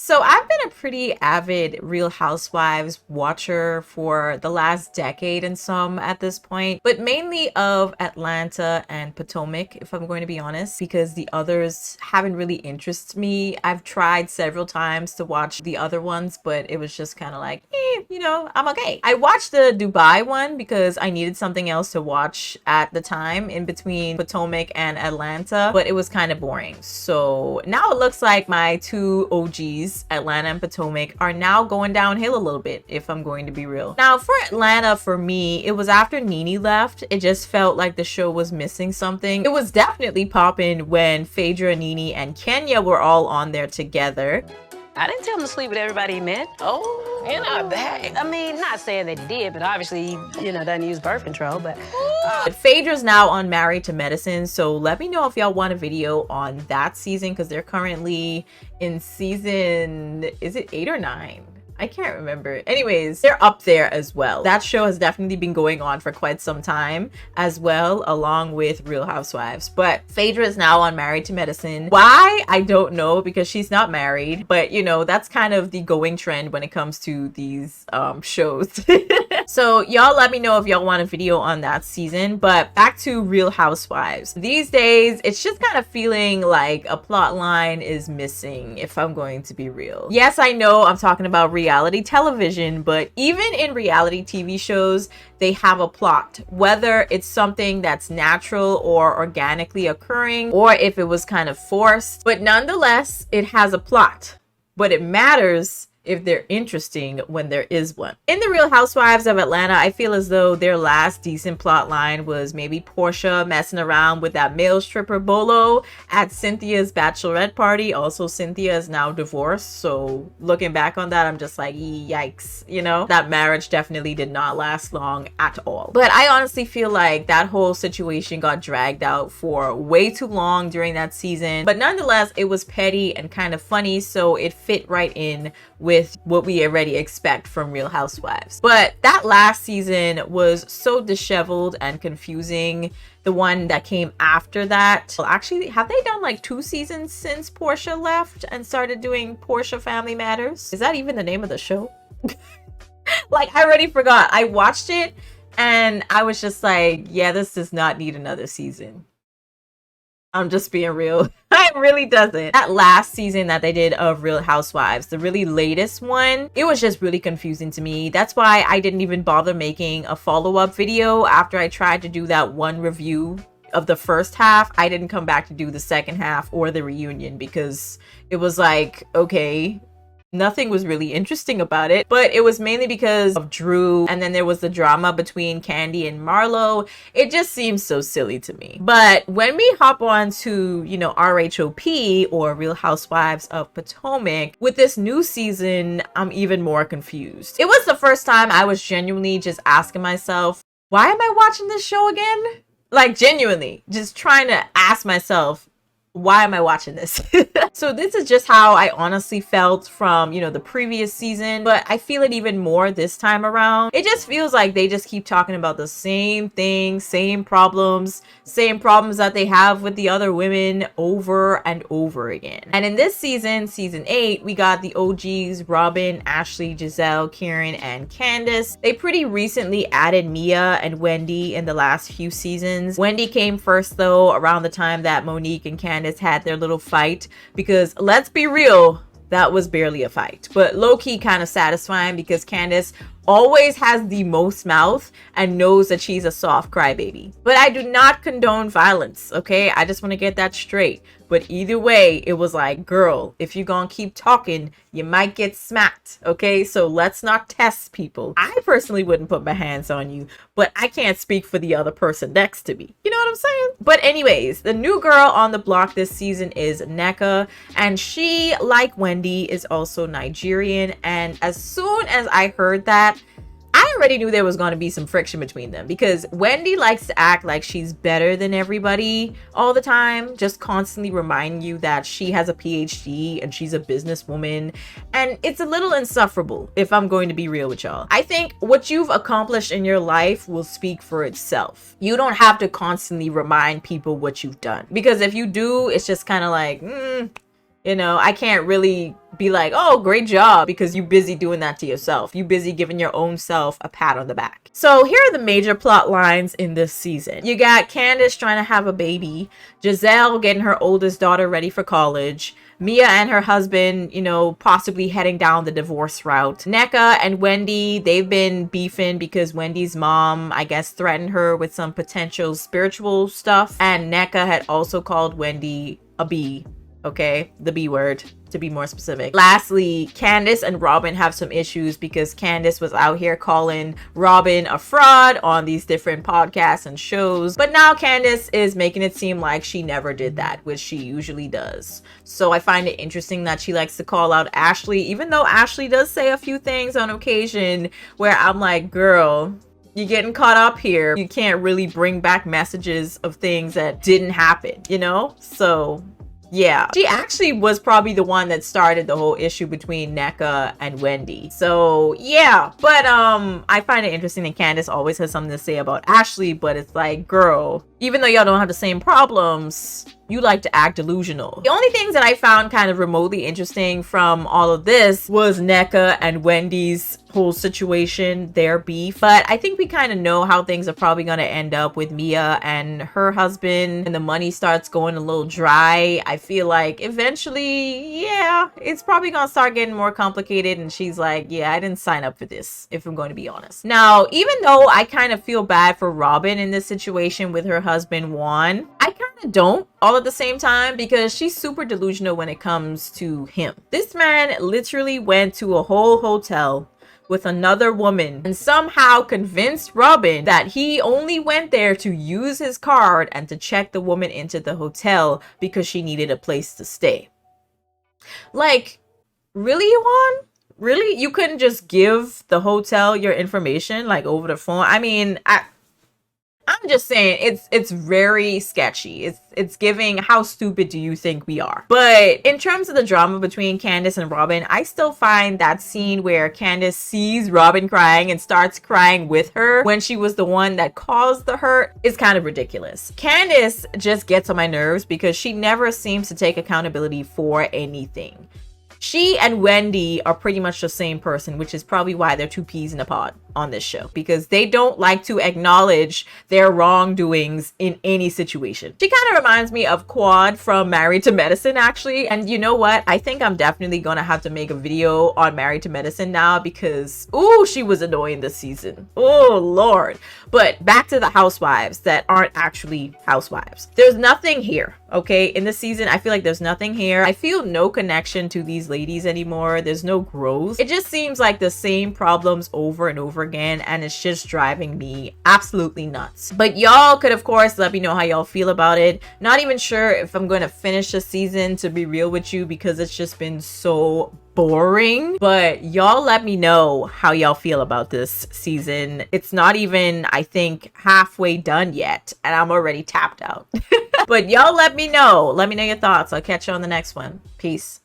So I've been a pretty avid Real Housewives watcher for the last decade and some at this point, but mainly of Atlanta and Potomac, if I'm going to be honest, because the others haven't really interested me. I've tried several times to watch the other ones, but it was just kind of like, I'm okay. I watched the Dubai one because I needed something else to watch at the time in between Potomac and Atlanta, but it was kind of boring. So now it looks like my two OGs, Atlanta and Potomac, are now going downhill a little bit, if I'm going to be real. Now for Atlanta, for me, it was after Nene left. It just felt like the show was missing something. It was definitely popping when Phaedra, Nene, and Kenya were all on there together. I didn't tell him to sleep with everybody he met. Oh, you're not bad. I mean, not saying that he did, but obviously, doesn't use birth control, but... Phaedra's now on Married to Medicine, so let me know if y'all want a video on that season, because they're currently in season, is it 8 or 9? I can't remember. Anyways, they're up there as well. That show has definitely been going on for quite some time as well, along with Real Housewives. But Phaedra is now on Married to Medicine. Why? I don't know, because she's not married. But, that's kind of the going trend when it comes to these shows. So y'all let me know if y'all want a video on that season. But back to Real Housewives. These days, it's just kind of feeling like a plot line is missing, if I'm going to be real. Yes, I know I'm talking about reality television, but even in reality TV shows, they have a plot, whether it's something that's natural or organically occurring, or if it was kind of forced. But nonetheless, it has a plot, but it matters if they're interesting when there is one. In the Real Housewives of Atlanta, I feel as though their last decent plot line was maybe Portia messing around with that male stripper Bolo at Cynthia's bachelorette party. Also, Cynthia is now divorced, so looking back on that, I'm just like, yikes, That marriage definitely did not last long at all. But I honestly feel like that whole situation got dragged out for way too long during that season. But nonetheless, it was petty and kind of funny, so it fit right in with what we already expect from Real Housewives. But that last season was so disheveled and confusing. The one that came after that, well, actually, have they done like 2 seasons since Portia left and started doing Portia Family Matters? Is that even the name of the show? Like, I already forgot. I watched it and I was just like, yeah, this does not need another season. I'm just being real. It really doesn't. That last season that they did of Real Housewives, the really latest one, it was just really confusing to me. That's why I didn't even bother making a follow-up video after I tried to do that one review of the first half. I didn't come back to do the second half or the reunion because it was like, okay, nothing was really interesting about it, but it was mainly because of Drew, and then there was the drama between Candy and Marlo. It just seems so silly to me. But when we hop on to, RHOP, or Real Housewives of Potomac, with this new season, I'm even more confused. It was the first time I was genuinely just asking myself, why am I watching this show again? Like, genuinely, just trying to ask myself, why am I watching this? So this is just how I honestly felt from, the previous season, but I feel it even more this time around. It just feels like they just keep talking about the same thing, same problems that they have with the other women over and over again. And in this season, season 8, we got the OGs, Robin, Ashley, Giselle, Karen, and Candace. They pretty recently added Mia and Wendy in the last few seasons. Wendy came first though, around the time that Monique and Candace had their little fight, because let's be real, that was barely a fight, but low-key kind of satisfying because Candace always has the most mouth and knows that she's a soft crybaby. But I do not condone violence, okay? I just want to get that straight. But either way, it was like, girl, if you're gonna keep talking, you might get smacked, okay? So let's not test people. I personally wouldn't put my hands on you, but I can't speak for the other person next to me. You know what I'm saying? But anyways, the new girl on the block this season is Nneka, and she, like Wendy, is also Nigerian. And as soon as I heard that, I already knew there was going to be some friction between them, because Wendy likes to act like she's better than everybody all the time, just constantly reminding you that she has a PhD and she's a businesswoman, and it's a little insufferable, if I'm going to be real with y'all. I think what you've accomplished in your life will speak for itself. You don't have to constantly remind people what you've done, because if you do, it's just kind of like, You know, I can't really be like, oh, great job, because you busy doing that to yourself. You busy giving your own self a pat on the back. So here are the major plot lines in this season. You got Candace trying to have a baby, Giselle getting her oldest daughter ready for college, Mia and her husband, you know, possibly heading down the divorce route. Nneka and Wendy, they've been beefing because Wendy's mom, I guess, threatened her with some potential spiritual stuff. And Nneka had also called Wendy a B. Okay, the B word, to be more specific. Lastly, Candace and Robin have some issues because Candace was out here calling Robin a fraud on these different podcasts and shows. But now Candace is making it seem like she never did that, which she usually does. So I find it interesting that she likes to call out Ashley, even though Ashley does say a few things on occasion where I'm like, girl, you're getting caught up here. You can't really bring back messages of things that didn't happen, you know? So yeah, she actually was probably the one that started the whole issue between Nneka and Wendy. So yeah, but I find it interesting that Candace always has something to say about Ashley, but it's like, girl, even though y'all don't have the same problems, you like to act delusional. The only things that I found kind of remotely interesting from all of this was Nneka and Wendy's whole situation, their beef. But I think we kind of know how things are probably going to end up with Mia and her husband, and the money starts going a little dry. I feel like eventually, yeah, it's probably going to start getting more complicated, and she's like, yeah, I didn't sign up for this, if I'm going to be honest. Now, even though I kind of feel bad for Robin in this situation with her husband Juan, I kind of don't all at the same time, because she's super delusional when it comes to him. This man literally went to a whole hotel with another woman and somehow convinced Robin that he only went there to use his card and to check the woman into the hotel because she needed a place to stay. Like, really, Juan? Really? You couldn't just give the hotel your information like over the phone? I mean, I'm just saying it's very sketchy. It's giving, how stupid do you think we are? But in terms of the drama between Candace and Robin, I still find that scene where Candace sees Robin crying and starts crying with her when she was the one that caused the hurt is kind of ridiculous. Candace just gets on my nerves because she never seems to take accountability for anything. She and Wendy are pretty much the same person, which is probably why they're two peas in a pod on this show, because they don't like to acknowledge their wrongdoings in any situation. She kind of reminds me of Quad from Married to Medicine, actually. And you know what? I think I'm definitely gonna have to make a video on Married to Medicine now because, ooh, she was annoying this season. Oh, Lord. But back to the housewives that aren't actually housewives. There's nothing here, okay? In this season, I feel like there's nothing here. I feel no connection to these ladies anymore. There's no growth. It just seems like the same problems over and over again, and it's just driving me absolutely nuts. But y'all could, of course, let me know how y'all feel about it. Not even sure if I'm going to finish the season, to be real with you, because it's just been so boring. But y'all let me know how y'all feel about this season. It's not even, I think, halfway done yet, and I'm already tapped out. But y'all let me know your thoughts. I'll catch you on the next one. Peace.